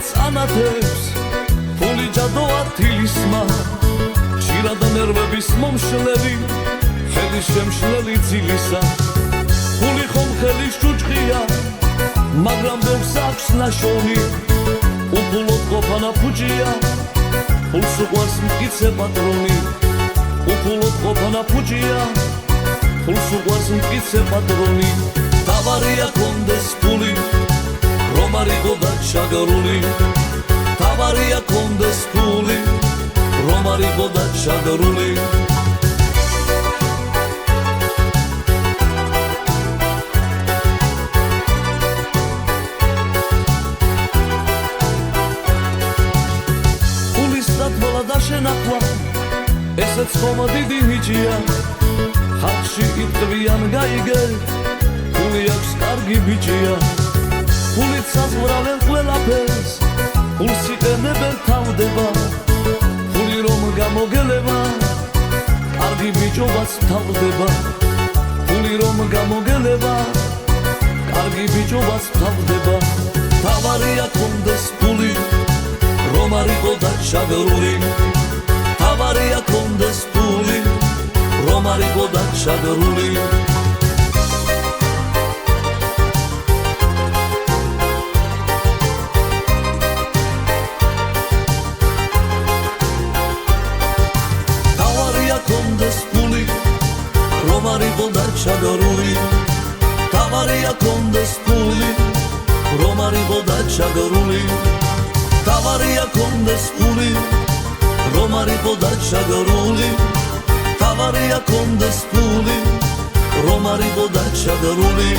რომელიც ანათებს ფული ჯადოა თილისმა ხშირად ნერვების მომშლელი ხელის შემშლელი ძილისა ფული ხომ ხელის ჭუჭყია მაგრამ ბევრს აქვს ნაშოვნი უფულოდ ყოფანა ფუჭია ფულს უყვარს მტკიცე პატრონი უფულოდ ყოფანა ფუჭია ფულს უყვარს მტკიცე პატრონი თავარია კონდეს ფული რომ არ იყოდა ჩაგრული თავარია კონდეს ფული რომ არ იყოდა ჩაგრული შენახვა ესეც ხომ დიდი ნიჭია ხალხში იტყვიან გაიგე ფული აქვს კარგი ბიჭია ფულით საზღვრავენ ყველაფერს ფულს იყენებენ თავდება ფული რომ გამოგელება კარგი ბიჭობაც თავდება ფული რომ გამოგელება კარგი ბიჭობაც თავდება თავარია კონდეს ფული რომ არ იყოდა ჩაგრული თავარია კონდეს ფული რომ არ იყოდა ჩაგრული თავარია კონდეს ფული რომ არ იყოდა ჩაგრული თავარია კონდეს ფული რომ არ იყოდა ჩაგრული თავარია კონდეს ფული რომ არ იყოდა ჩაგრული თავარია კონდეს ფული რომ არ იყოდა ჩაგრული